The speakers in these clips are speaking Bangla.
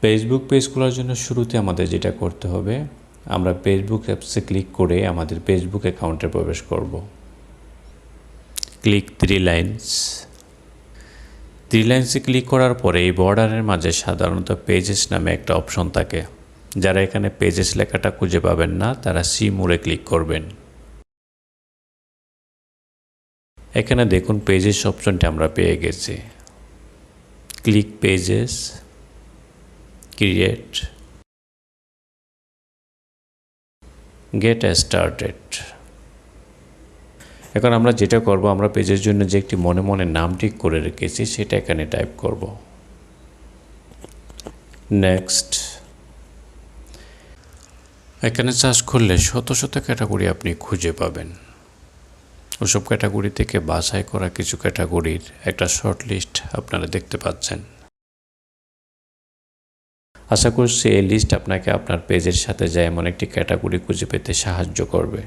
ফেসবুক পেজ খোলার জন্য শুরুতে আমাদের যেটা করতে হবে, আমরা ফেসবুক অ্যাপসে ক্লিক করে আমাদের ফেসবুক অ্যাকাউন্টে প্রবেশ করব। ক্লিক থ্রি লাইন্সে ক্লিক করার পরে এই বর্ডারের মাঝে সাধারণত পেজেস নামে একটা অপশন থাকে। যারা এখানে পেজেস লেখাটা খুঁজে পাবেন না তারা সি মোড়ে ক্লিক করবেন। এখানে দেখুন পেজেস অপশনটি আমরা পেয়ে গেছি। Click pages, create, get started. এখন আমরা যেটা করব, আমরা পেজের জন্য যে একটি মনে মনে নাম ঠিক করে রেখেছি সেটা এখানে টাইপ করব। নেক্সট। এখানে সার্চ করলে শত শত ক্যাটাগরি আপনি খুঁজে পাবেন। ওসব ক্যাটাগরি থেকে বাছাই করা কিছু ক্যাটাগরির একটা শর্ট লিস্ট আপনারা দেখতে পাচ্ছেন। আশা করছি এই লিস্ট আপনাকে আপনার পেজের সাথে যায় এমন একটি ক্যাটাগরি খুঁজে পেতে সাহায্য করবে।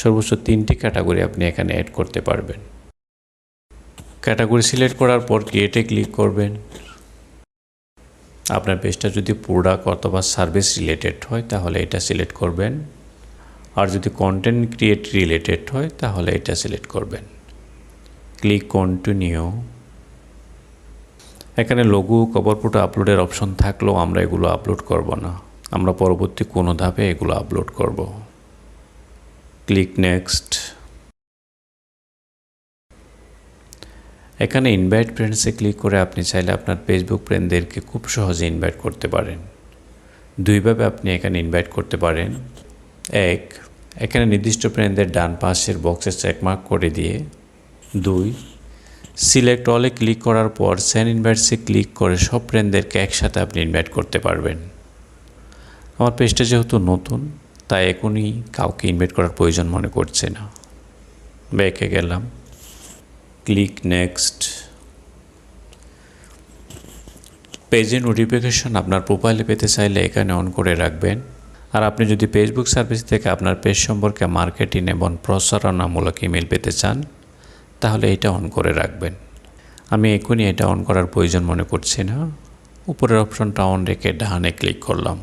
সর্বোচ্চ 3টি ক্যাটাগরি আপনি এখানে অ্যাড করতে পারবেন। ক্যাটাগরি সিলেক্ট করার পর ক্রিয়েটে ক্লিক করবেন। আপনার পেজটা যদি প্রোডাক্ট অথবা সার্ভিস রিলেটেড হয় তাহলে এটা সিলেক্ট করবেন, আর যদি কন্টেন্ট ক্রিয়েট রিলেটেড হয় তাহলে এটা সিলেক্ট করবেন। Click continue. এখানে লোগো, কভার ফটো আপলোডের অপশন থাকলেও আমরা এগুলো আপলোড করব না, আমরা পরবর্তী কোনো ধাপে এগুলো আপলোড করব। Click next. এখানে ইনভাইট ফ্রেন্ডসে ক্লিক করে আপনি চাইলে আপনার ফেসবুক ফ্রেন্ডদেরকে খুব সহজে ইনভাইট করতে পারেন। দুইভাবে আপনি এখানে ইনভাইট করতে পারেন। এক, এখানে নির্দিষ্ট ফ্রেন্ডদের ডান পাশের বক্সে চেকমার্ক করে দিয়ে। 2, সিলেক্ট অলে ক্লিক করার পর সেন্ড ইনভাইটসে ক্লিক করে সব ফ্রেন্ডদেরকে একসাথে আপনি ইনভাইট করতে পারবেন। আমার পেজটা যেহেতু নতুন তাই এখনই কাউকে ইনভাইট করার প্রয়োজন মনে করছে না। ব্যাকে গেলাম। Click next. পেজের নোটিফিকেশন আপনার প্রোফাইলে পেতে চাইলে এখানে অন করে রাখবেন। আর আপনি যদি ফেসবুক সার্ভিস থেকে আপনার পেজ সম্পর্কে মার্কেটিং এবং প্রচারণামূলক ইমেল পেতে চান তাহলে এটা অন করে রাখবেন। আমি এখনই এটা অন করার প্রয়োজন মনে করছি না। উপরের অপশনটা অন রেখে ডানে ক্লিক করলাম।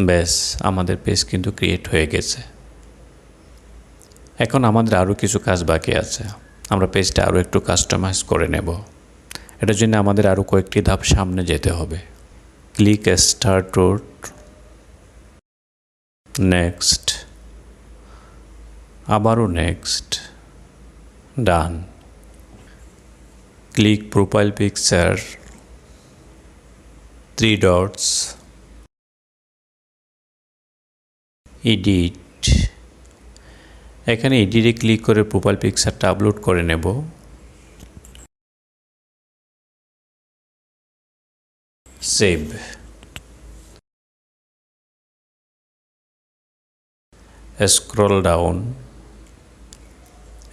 ব্যাস, আমাদের পেজ কিন্তু ক্রিয়েট হয়ে গেছে। এখন আমাদের আরও কিছু কাজ বাকি আছে। আমরা পেজটা আরও একটু কাস্টমাইজ করে নেব। এটার জন্য আমাদের আরও কয়েকটি ধাপ সামনে যেতে হবে। ক্লিক স্টার্ট রোড, নেক্সট, আবারও next, done. Click profile picture, 3 dots, edit. এখানে এডিটে ক্লিক করে প্রোফাইল পিকচারটা আপলোড করে নেব। Save. Scroll down,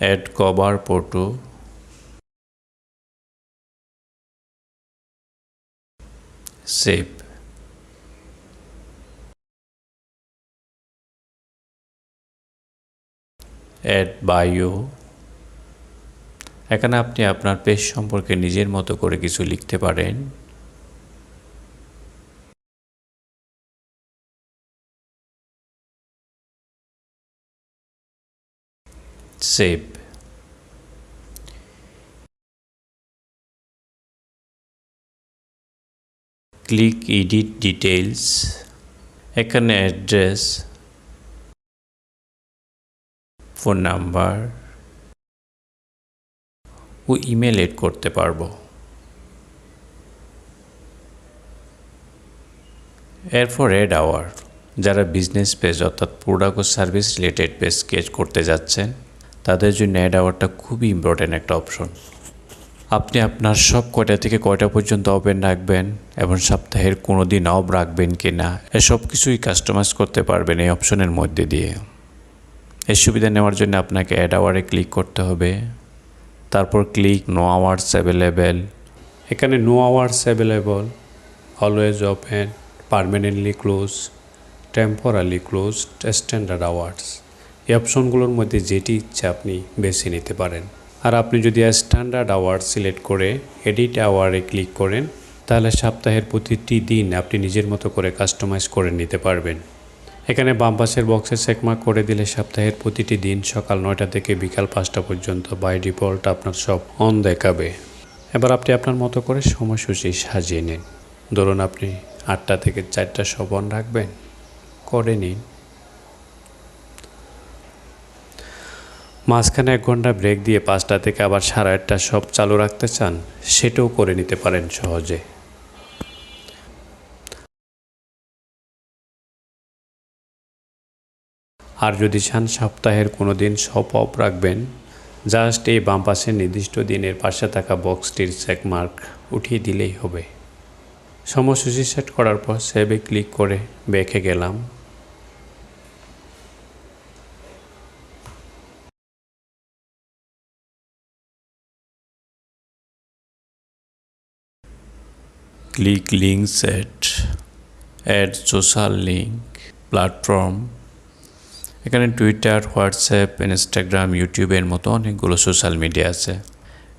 add cover photo, save. Add bio. এখানে আপনি আপনার পেজ সম্পর্কে নিজের মতো করে কিছু লিখতে পারেন। সেভ। Click edit details. এখানে অ্যাড্রেস, ফোন নাম্বার ও ইমেল এড করতে পারবো। এরপর অ্যাড আওয়ার। যারা বিজনেস পেজ অর্থাৎ প্রোডাক্ট ও সার্ভিস রিলেটেড পেজ ক্রিয়েট করতে যাচ্ছেন তাদের জন্য অ্যাড আওয়ারটা খুবই ইম্পর্ট্যান্ট একটা অপশন। আপনি আপনার সব কয়টা থেকে কয়টা পর্যন্ত ওপেন রাখবেন এবং সপ্তাহের কোনো দিন অফ রাখবেন কি না এসব কিছুই কাস্টমাইজ করতে পারবেন এই অপশনের মধ্যে দিয়ে। এই সুবিধা নেওয়ার জন্য আপনাকে অ্যাড আওয়ারে ক্লিক করতে হবে। তারপর ক্লিক নো আওয়ার্স অ্যাভেলেবেল। এখানে no hours available, always open, permanently close, temporary closed, standard hours. এই অপশনগুলোর মধ্যে যেটি ইচ্ছা আপনি বেছে নিতে পারেন। আর আপনি যদি স্ট্যান্ডার্ড আওয়ার সিলেক্ট করে এডিট আওয়ারে ক্লিক করেন, তাহলে সপ্তাহের প্রতিটি দিন আপনি নিজের মতো করে কাস্টমাইজ করে নিতে পারবেন। এখানে বাম পাশের বক্সে চেকমার্ক করে দিলে সপ্তাহের প্রতিটি দিন সকাল 9টা থেকে বিকাল 5টা পর্যন্ত বাই ডিফল্ট আপনার সব অন দেখাবে। এবার আপনি আপনার মতো করে সময়সূচি সাজিয়ে নিন। ধরুন আপনি 8টা থেকে 4টা সব অন রাখবেন, করে নিন। মাঝখানে 1 ঘন্টা ব্রেক দিয়ে 5টা থেকে আবার 8:30টা সব চালু রাখতে চান, সেটাও করে নিতে পারেন সহজে। আর যদি চান সপ্তাহের কোনো দিন সব অফ রাখবেন, জাস্ট এই বাম পাশে নির্দিষ্ট দিনের পাশে থাকা বক্সটির চেকমার্ক উঠিয়ে দিলেই হবে। সময়সূচি সেট করার পর সেভে ক্লিক করে ব্যাকে গেলাম। Click link set, add social link, platform. এখানে টুইটার, হোয়াটসঅ্যাপ, ইনস্টাগ্রাম, ইউটিউবের মতো অনেকগুলো সোশ্যাল মিডিয়া আছে।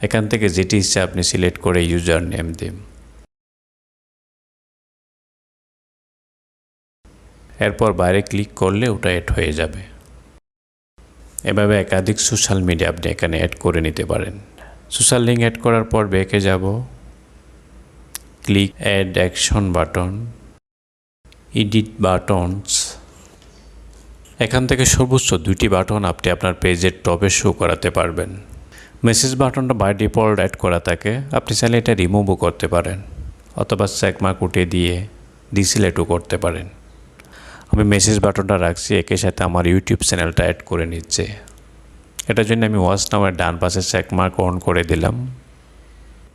এখান থেকে যেটি ইচ্ছে আপনি সিলেক্ট করে ইউজার নেম দিন। এরপর বাইরে ক্লিক করলে ওটা অ্যাড হয়ে যাবে। এভাবে একাধিক সোশ্যাল মিডিয়া আপনি এখানে অ্যাড করে নিতে পারেন। সোশ্যাল লিঙ্ক অ্যাড করার পর ব্যাকে যাব, click add action button, edit buttons. এখান থেকে সর্বোচ্চ 2টি বাটন আপনি আপনার পেজের টপে শো করাতে পারবেন। মেসেজ বাটনটা বাই ডিফল্ট অ্যাড করা থাকে, আপনি চাইলে এটা রিমুভও করতে পারেন অথবা চেকমার্ক উঠিয়ে দিয়ে ডিসিলেটও করতে পারেন। আমি মেসেজ বাটনটা রাখছি, একই সাথে আমার ইউটিউব চ্যানেলটা অ্যাড করে নিচ্ছে। এটার জন্য আমি ওয়াচ নামের ডান পাশে চেকমার্ক অন করে দিলাম।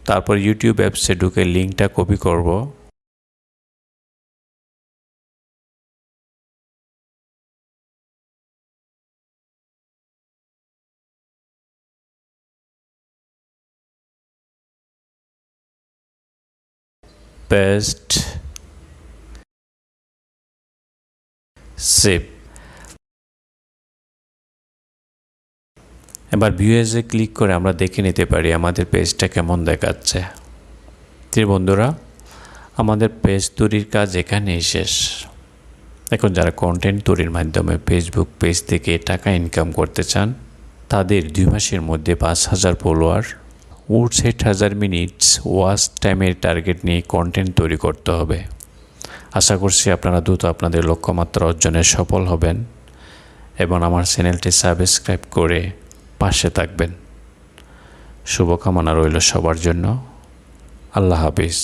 তারপর ইউটিউব অ্যাপসে ঢুকে লিঙ্কটা কপি করব, পেস্ট, সেভ। এবার ভিউয়ার্সে ক্লিক করে আমরা দেখে নিতে পারি আমাদের পেজটা কেমন দেখাচ্ছে। বন্ধুরা, আমাদের পেজ তৈরির কাজ এখানেই শেষ। এখন যারা কন্টেন্ট তৈরির মাধ্যমে ফেসবুক পেজ থেকে টাকা ইনকাম করতে চান, তাদের 2 মাসের মধ্যে 5,000 ফলোয়ার ও 60,000 মিনিটস ওয়াচ টাইমের টার্গেট নিয়ে কন্টেন্ট তৈরি করতে হবে। আশা করছি আপনারা দ্রুত আপনাদের লক্ষ্যমাত্রা অর্জনে সফল হবেন এবং আমার চ্যানেলটি সাবস্ক্রাইব করে পাশে থাকবেন। শুভকামনা রইল সবার জন্য। আল্লাহ হাফিজ।